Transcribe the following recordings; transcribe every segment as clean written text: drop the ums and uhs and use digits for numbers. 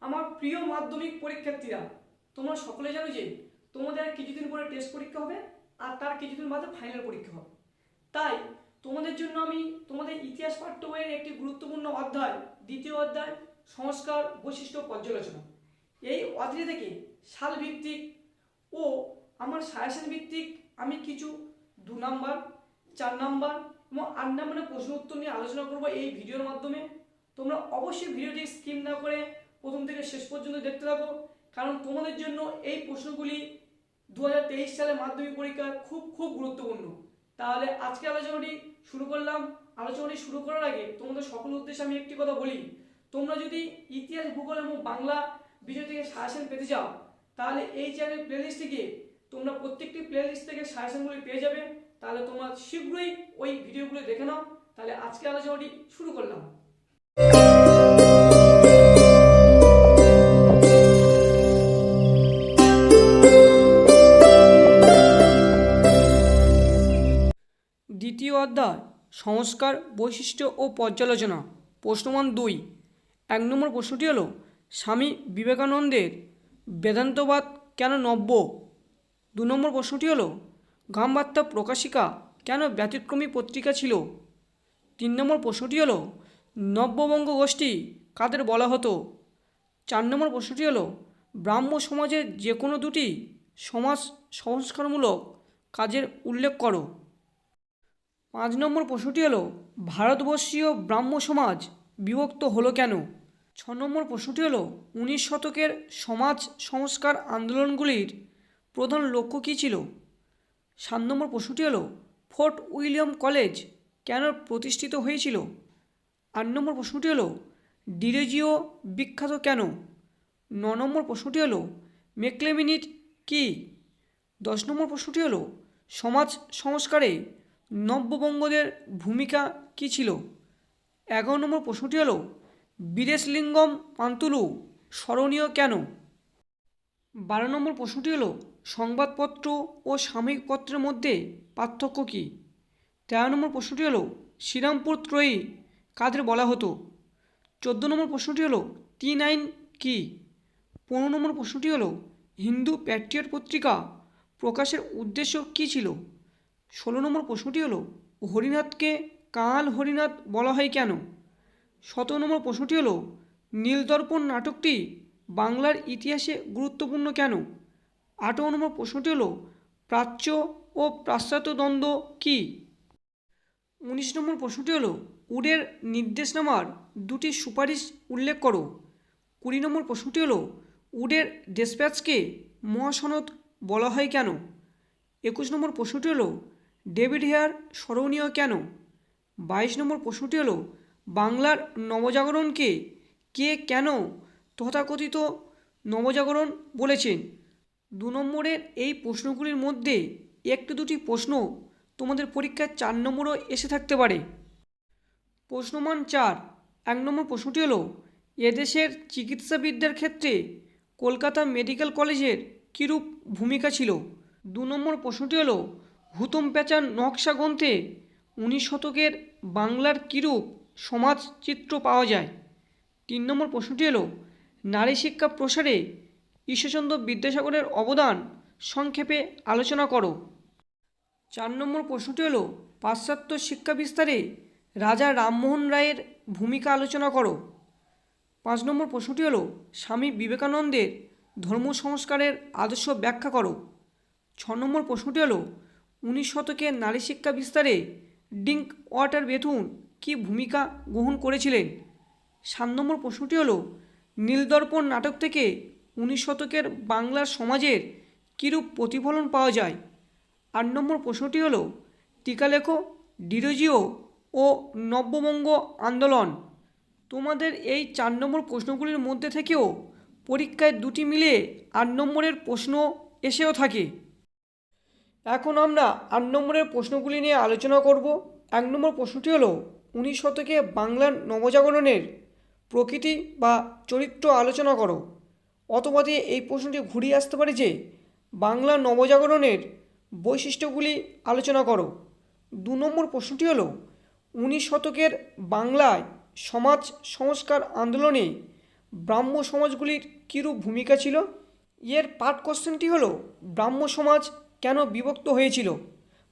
আমার প্রিয় মাধ্যমিক পরীক্ষার্থীরা, তোমরা সকলে জানো যে তোমাদের আর কিছুদিন পরে টেস্ট পরীক্ষা হবে আর তার কিছুদিন বাদে ফাইনাল পরীক্ষা হবে। তাই তোমাদের জন্য আমি তোমাদের ইতিহাস পাঠ্য বইয়ের একটি গুরুত্বপূর্ণ অধ্যায়, দ্বিতীয় অধ্যায় সংস্কার বৈশিষ্ট্য পর্যালোচনা, এই অধ্যায় থেকে সাল ভিত্তিক ও আমার সাজেশন ভিত্তিক আমি কিছু 2 নাম্বার, 4 নাম্বার এবং 8 নাম্বারের প্রশ্ন উত্তর নিয়ে আলোচনা করব এই ভিডিওর মাধ্যমে। তোমরা অবশ্যই ভিডিওটি স্কিপ না করে প্রথম থেকে শেষ পর্যন্ত দেখতে থাকো, কারণ তোমাদের জন্য এই প্রশ্নগুলি 2023 সালের মাধ্যমিক পরীক্ষা খুব খুব গুরুত্বপূর্ণ। তাহলে আজকে আলোচনাটি শুরু করলাম। আলোচনাটি শুরু করার আগে তোমাদের সকলের উদ্দেশ্যে আমি একটি কথা বলি, তোমরা যদি ইতিহাস, ভূগোল এবং বাংলা বিষয় থেকে সাজেশন পেতে চাও তাহলে এই চ্যানেল প্লেলিস্টে গিয়ে তোমরা প্রত্যেকটি প্লেলিস্ট থেকে সাজেশনগুলি পেয়ে যাবে। তাহলে তোমরা শীঘ্রই ওই ভিডিওগুলো দেখে নাও। তাহলে আজকে আলোচনাটি শুরু করলাম। দ্বিতীয় অধ্যায় সংস্কার বৈশিষ্ট্য ও পর্যালোচনা। প্রশ্নমান 2। 1 নম্বর প্রশ্নটি হলো, স্বামী বিবেকানন্দের বেদান্তবাদ কেন নব্য? 2 নম্বর প্রশ্নটি হলো, গামবার্তা প্রকাশিকা কেন ব্যতিক্রমী পত্রিকা ছিল? 3 নম্বর প্রশ্নটি হলো, নব্যবঙ্গ গোষ্ঠী কাদের বলা হতো? 4 নম্বর প্রশ্নটি হলো, ব্রাহ্ম সমাজের যে কোনো দুটি সমাজ সংস্কারমূলক কাজের উল্লেখ করো। 5 নম্বর প্রশ্নটি হলো, ভারতবর্ষীয় ব্রাহ্ম সমাজ বিভক্ত হলো কেন? 6 নম্বর প্রশ্নটি হলো, 19 শতকের সমাজ সংস্কার আন্দোলনগুলির প্রধান লক্ষ্য কী ছিল? 7 নম্বর প্রশ্নটি হলো, ফোর্ট উইলিয়াম কলেজ কেন প্রতিষ্ঠিত হয়েছিল? 8 নম্বর প্রশ্নটি হলো, ডিরেজিও বিখ্যাত কেন? 9 নম্বর প্রশ্নটি হলো, মেকলেমিনিট কি? 10 নম্বর প্রশ্নটি হলো, সমাজ সংস্কারে নব্যবঙ্গদের ভূমিকা কী ছিল? 11 নম্বর প্রশ্নটি হলো, বীরেশলিঙ্গম পান্তুলু স্মরণীয় কেন? 12 নম্বর প্রশ্নটি হলো, সংবাদপত্র ও সাময়িক পত্রের মধ্যে পার্থক্য কী? 13 নম্বর প্রশ্নটি হলো, শ্রীরামপুর ত্রয়ী কাদের বলা হতো? 14 নম্বর প্রশ্নটি হলো, 3 আইন কী? 15 নম্বর প্রশ্নটি হলো, হিন্দু প্যাট্রিয়ট পত্রিকা প্রকাশের উদ্দেশ্য কী ছিল? 16 নম্বর প্রশ্নটি হলো, হরিনাথকে কাঙাল হরিনাথ বলা হয় কেন? 17 নম্বর প্রশ্নটি হলো, নীলদর্পণ নাটকটি বাংলার ইতিহাসে গুরুত্বপূর্ণ কেন? 18 নম্বর প্রশ্নটি হলো, প্রাচ্য ও পাশ্চাত্য দ্বন্দ্ব কী? 19 নম্বর প্রশ্নটি হলো, উডের নির্দেশনামার দুটি সুপারিশ উল্লেখ করো। 20 নম্বর প্রশ্নটি হলো, উডের ডেসপ্যাচকে মহাসনদ বলা হয় কেন? 21 নম্বর প্রশ্নটি হলো, ডেভিড হেয়ার স্মরণীয় কেন? 22 নম্বর প্রশ্নটি হলো, বাংলার নবজাগরণকে কে কেন তথাকথিত নবজাগরণ বলেছেন? 2 নম্বরের এই প্রশ্নগুলির মধ্যে একটি দুটি প্রশ্ন তোমাদের পরীক্ষায় 4 নম্বরও এসে থাকতে পারে। প্রশ্নমান 4। 1 নম্বর প্রশ্নটি হলো, এদেশের চিকিৎসাবিদ্যার ক্ষেত্রে কলকাতা মেডিকেল কলেজের কীরূপ ভূমিকা ছিল? 2 নম্বর প্রশ্নটি হলো, হুতম প্যাঁচার নকশা গ্রন্থে 19 শতকের বাংলার কীরূপ সমাজ চিত্র পাওয়া যায়? 3 নম্বর প্রশ্নটি হলো, নারী শিক্ষা প্রসারে ঈশ্বরচন্দ্র বিদ্যাসাগরের অবদান সংক্ষেপে আলোচনা করো। 4 নম্বর প্রশ্নটি হলো, পাশ্চাত্য শিক্ষা বিস্তারে রাজা রামমোহন রায়ের ভূমিকা আলোচনা করো। 5 নম্বর প্রশ্নটি হলো, স্বামী বিবেকানন্দের ধর্ম সংস্কারের আদর্শ ব্যাখ্যা করো। 6 নম্বর প্রশ্নটি হলো, 19 শতকের নারী শিক্ষা বিস্তারে ডিঙ্ক ওয়াটার বেথুন কী ভূমিকা গ্রহণ করেছিলেন? 7 নম্বর প্রশ্নটি হলো, নীলদর্পণ নাটক থেকে 19 শতকের বাংলার সমাজের কীরূপ প্রতিফলন পাওয়া যায়? 8 নম্বর প্রশ্নটি হলো, টিকা লেখো ডিরোজিও ও নব্যবঙ্গ আন্দোলন। তোমাদের এই 4 নম্বর প্রশ্নগুলির মধ্যে থেকেও পরীক্ষায় দুটি মিলে 8 নম্বরের প্রশ্ন এসেও থাকে। এখন আমরা 8 নম্বরের প্রশ্নগুলি নিয়ে আলোচনা করব। 1 নম্বর প্রশ্নটি হলো, 19 শতকে বাংলার নবজাগরণের প্রকৃতি বা চরিত্র আলোচনা করো। অথবা দিয়ে এই প্রশ্নটি ঘুরিয়ে আসতে পারে যে, বাংলার নবজাগরণের বৈশিষ্ট্যগুলি আলোচনা করো। 2 নম্বর প্রশ্নটি হলো, 19 শতকের বাংলায় সমাজ সংস্কার আন্দোলনে ব্রাহ্ম সমাজগুলির কীরূপ ভূমিকা ছিল? এর পার্ট কোশ্চেনটি হলো ব্রাহ্ম সমাজ কেন বিভক্ত হয়েছিল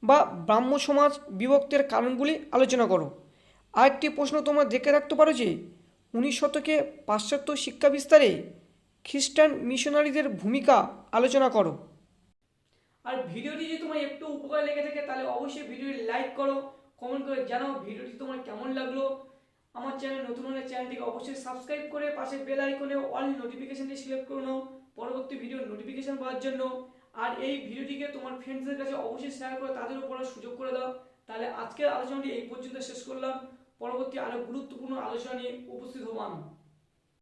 বা ব্রাহ্ম সমাজ বিভক্তের কারণগুলি আলোচনা করো। আরেকটি প্রশ্ন তোমরা দেখে রাখতে পারো যে 19 শতকে পাশ্চাত্য শিক্ষা বিস্তারে খ্রিস্টান মিশনারিদের ভূমিকা আলোচনা করো। আর ভিডিওটি যদি তোমার একটু উপকার লেগে থাকে তাহলে অবশ্যই ভিডিওটি লাইক করো, কমেন্ট করে জানাও ভিডিওটি তোমার কেমন লাগলো। আমার চ্যানেল নতুন হলে চ্যানেলটিকে অবশ্যই সাবস্ক্রাইব করে পাশে বেল আইকনে অল নোটিফিকেশনটি সিলেক্ট করে নাও পরবর্তী ভিডিওর নোটিফিকেশন পাওয়ার জন্য। আর এই ভিডিওটিকে তোমার ফ্রেন্ডসদের কাছে অবশ্যই শেয়ার করে তাদেরও পড়ার সুযোগ করে দাও। তাহলে আজকের আলোচনাটি এই পর্যন্ত শেষ করলাম, পরবর্তী আরও গুরুত্বপূর্ণ আলোচনা নিয়ে উপস্থিত হবো আমি।